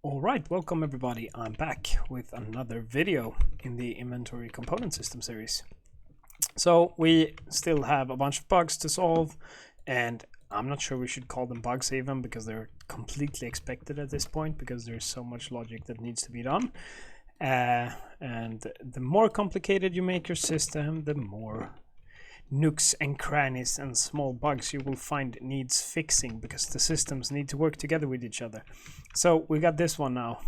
Alright, welcome everybody. I'm back with another video in the inventory component system series. So we still have a bunch of bugs to solve, and I'm not sure we should call them bugs even, because they're completely expected at this point, because there's so much logic that needs to be done. And the more complicated you make your system, the more nooks and crannies and small bugs you will find needs fixing, because the systems need to work together with each other. So we got this one now.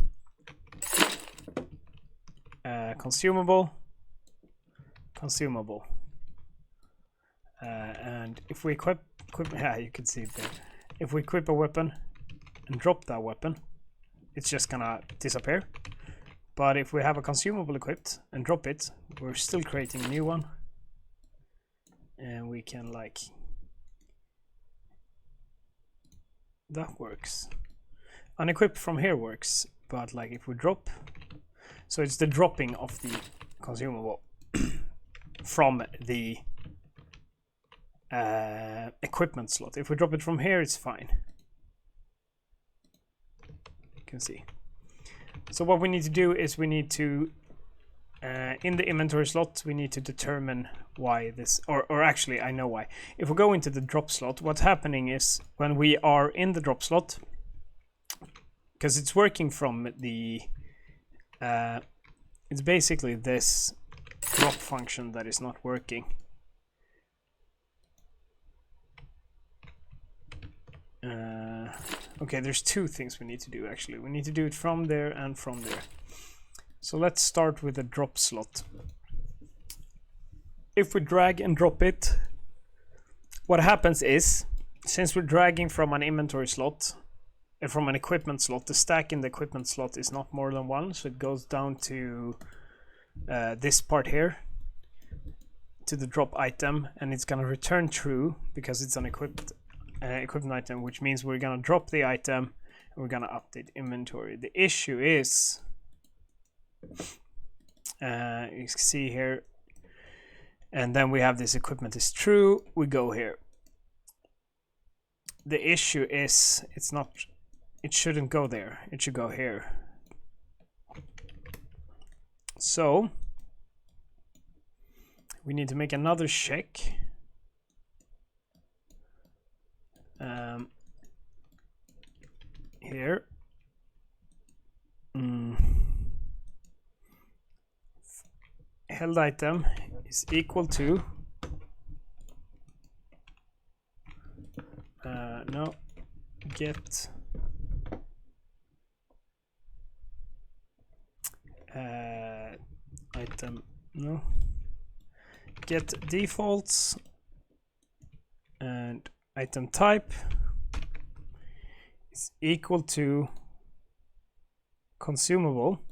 Consumable. And if we equip yeah, you can see it there. If we equip a weapon and drop that weapon, it's just gonna disappear. But if we have a consumable equipped and drop it, we're still creating a new one. And we can, like, that works. Unequip from here works, but like if we drop, so it's the dropping of the consumable from the equipment slot. If we drop it from here, it's fine. You can see. So what we need to do is we need to in the inventory slot, we need to determine why this, or actually I know why. If we go into the drop slot, what's happening is when we are in the drop slot, because it's working from the, it's basically this drop function that is not working. Okay, there's two things we need to do actually. We need to do it from there and from there. So let's start with the drop slot. If we drag and drop it, what happens is, since we're dragging from an inventory slot, from an equipment slot, the stack in the equipment slot is not more than one, so it goes down to this part here, to the drop item, and it's gonna return true because it's an equipped item, which means we're gonna drop the item and we're gonna update inventory. The issue is, you see here, and then we have this equipment is true, we go here. The issue is it's not, it shouldn't go there, it should go here. So we need to make another check. Here. Held item is equal to no, get item, no, get defaults, and item type is equal to consumable.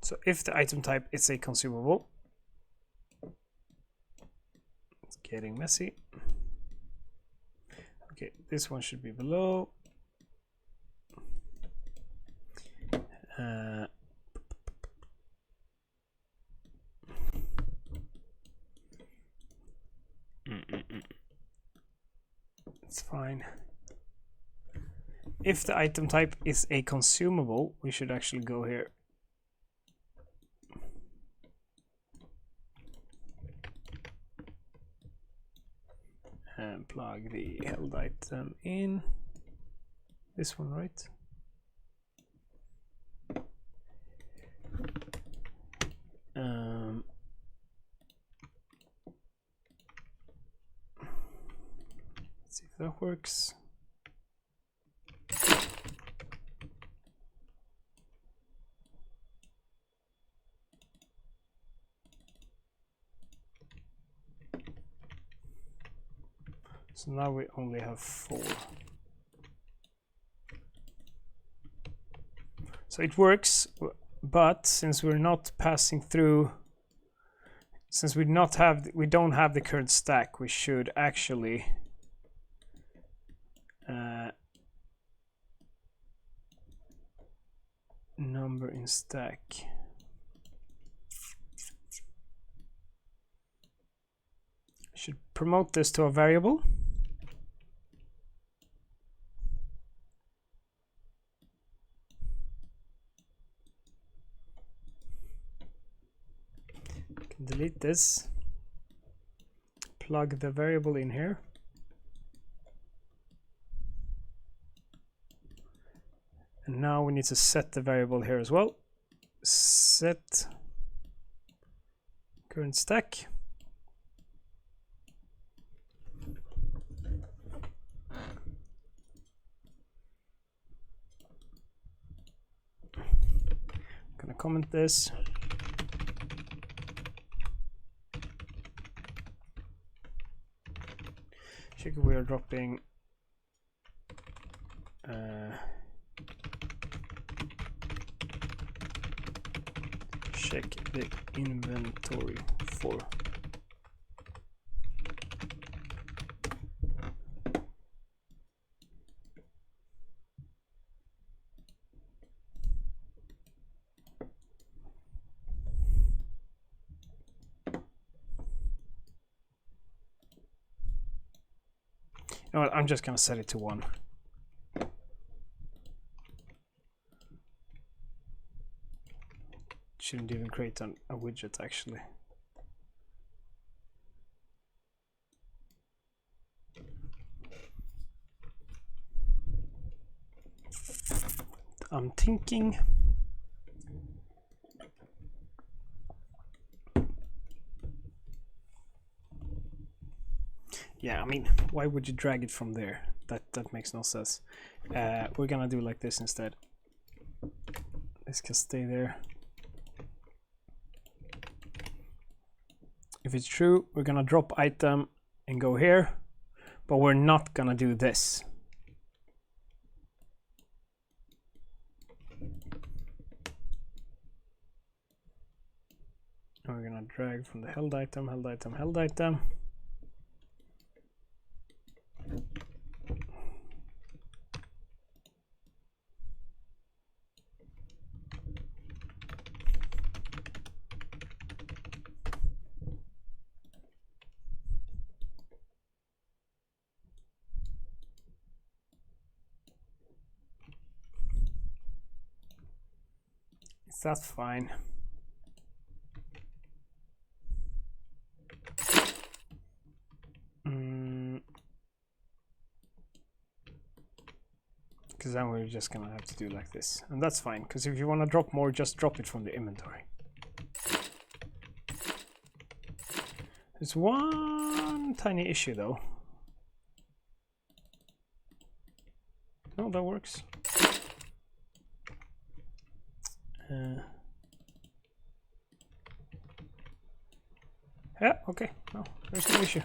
So if the item type is a consumable, it's getting messy. Okay, this one should be below. It's fine. If the item type is a consumable, we should actually go here. And plug the held item in. This one, right? Let's see if that works. So now we only have 4. So it works, but since we're not passing through, since we don't have the current stack, we should actually number in stack. Should promote this to a variable. delete this, plug the variable in here, and now we need to set the variable here as well. Set current stack. Gonna comment this. Check if we are dropping check the inventory for you know what, I'm just gonna set it to 1. Shouldn't even create a widget actually. I'm thinking yeah, I mean, why would you drag it from there? That makes no sense. We're gonna do like this instead. This can stay there. If it's true, we're gonna drop item and go here, but we're not gonna do this. And we're gonna drag from the held item, held item, held item. That's fine. Because then we're just gonna have to do like this, and that's fine, because if you want to drop more, just drop it from the inventory. There's one tiny issue though. No, that works. Yeah, okay, no, there's no issue.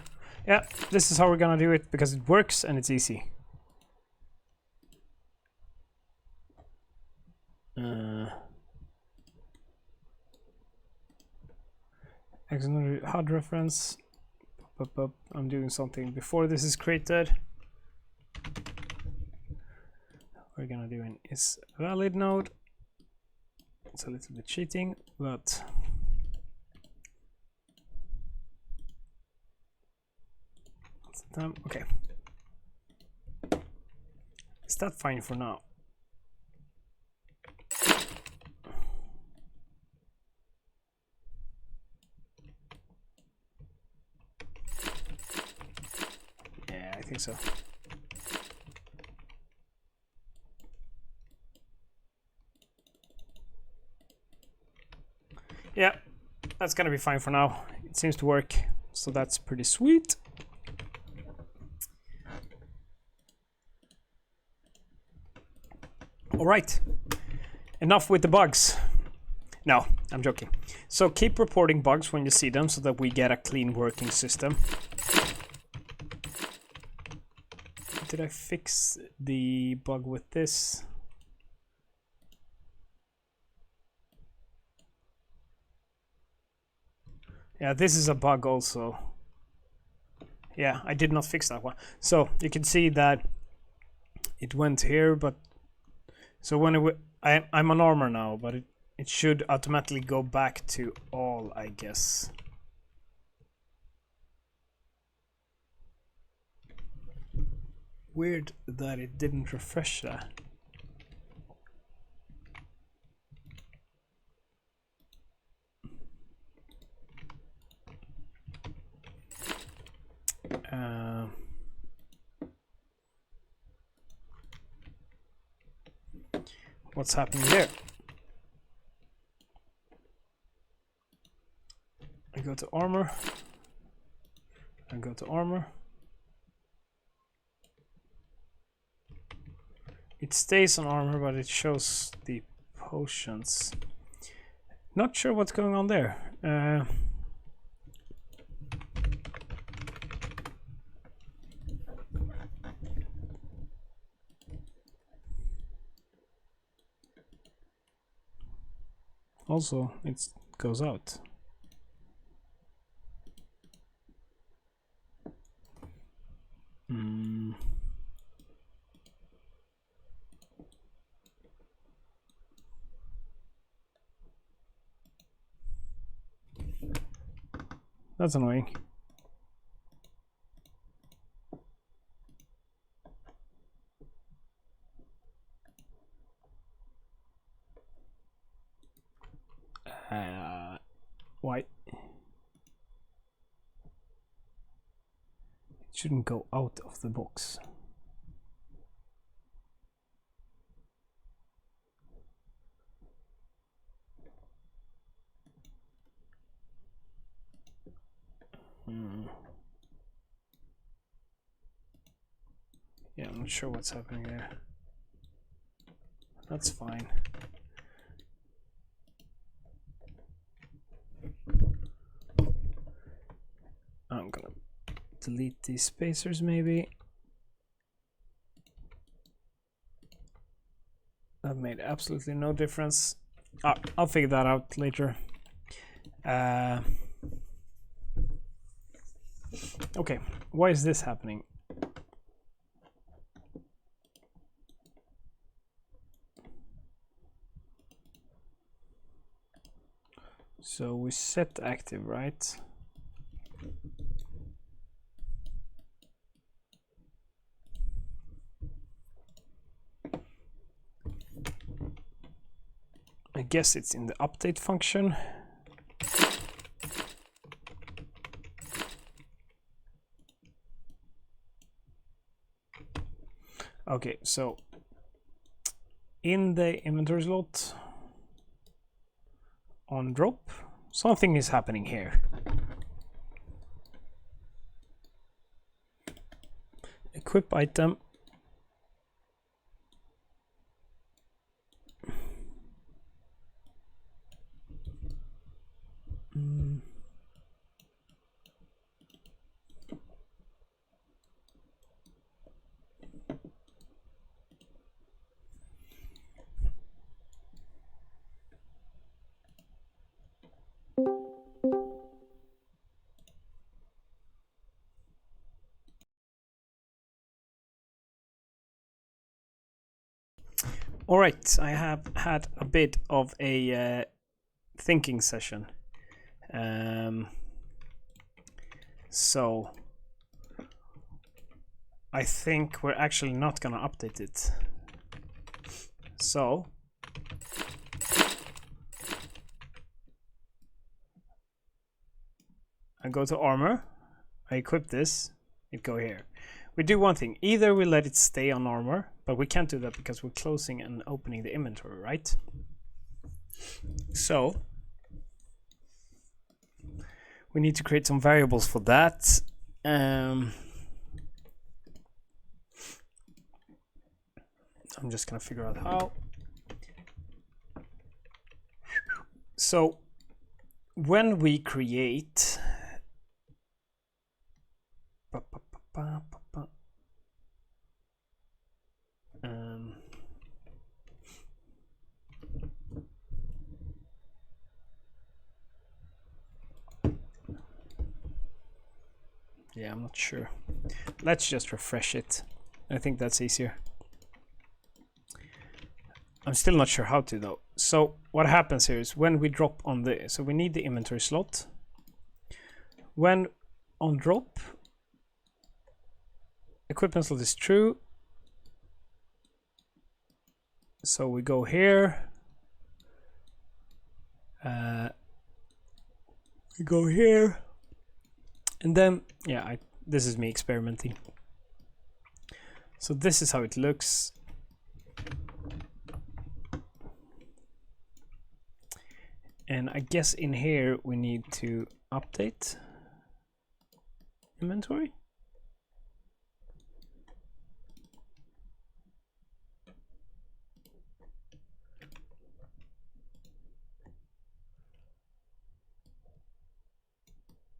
Yeah, this is how we're gonna do it because it works and it's easy. Auxiliary HUD reference. I'm doing something before this is created. We're gonna do an is valid node. It's a little bit cheating, but okay. Is that fine for now? Yeah, I think so. Yeah, that's gonna be fine for now. It seems to work, so that's pretty sweet. All right, enough with the bugs. No, I'm joking. So keep reporting bugs when you see them so that we get a clean working system. Did I fix the bug with this? Yeah, this is a bug also. Yeah, I did not fix that one. So you can see that it went here, but so when I'm on armor now, but it should automatically go back to all, I guess. Weird that it didn't refresh that. What's happening there? I go to armor. I go to armor. It stays on armor, but it shows the potions. Not sure what's going on there. Also, it goes out. That's annoying. Why? It shouldn't go out of the box. Yeah, I'm not sure what's happening there. That's fine. I'm gonna delete these spacers maybe. That made absolutely no difference. I'll figure that out later. Okay, why is this happening? So we set active, right? I guess it's in the update function. Okay, so in the inventory slot on drop, something is happening here. Equip item. All right, I have had a bit of a thinking session. So I think we're actually not gonna update it. So I go to armor, I equip this, it go here. We do one thing, either we let it stay on armor, but we can't do that because we're closing and opening the inventory, right? So we need to create some variables for that. I'm just gonna figure out how. So when we create yeah, I'm not sure. Let's just refresh it. I think that's easier. I'm still not sure how to though. So what happens here is when we drop on the, so we need the inventory slot. When on drop, equipment slot is true. So we go here. We go here. And then, yeah, I this is me experimenting. So this is how it looks. And I guess in here we need to update inventory.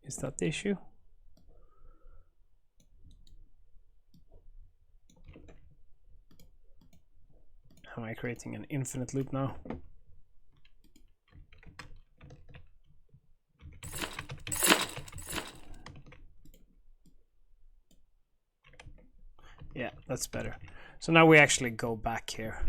Is that the issue? Am I creating an infinite loop now? Yeah, that's better. So now we actually go back here.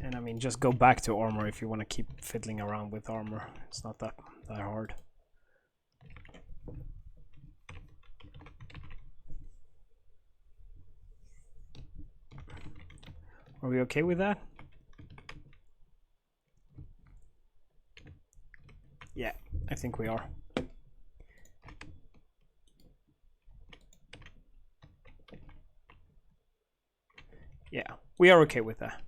And I mean, just go back to armor if you want to keep fiddling around with armor. It's not that hard. Are we okay with that? Yeah, I think we are. Yeah, we are okay with that.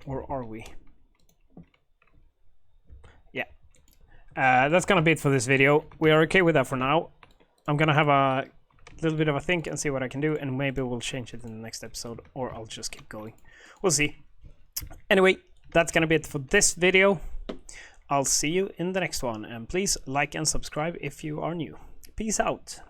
Or are we? Yeah. That's gonna be it for this video. We are okay with that for now. I'm gonna have a little bit of a think and see what I can do, and maybe we'll change it in the next episode, or I'll just keep going. We'll see. Anyway, that's gonna be it for this video. I'll see you in the next one, and please like and subscribe if you are new. Peace out.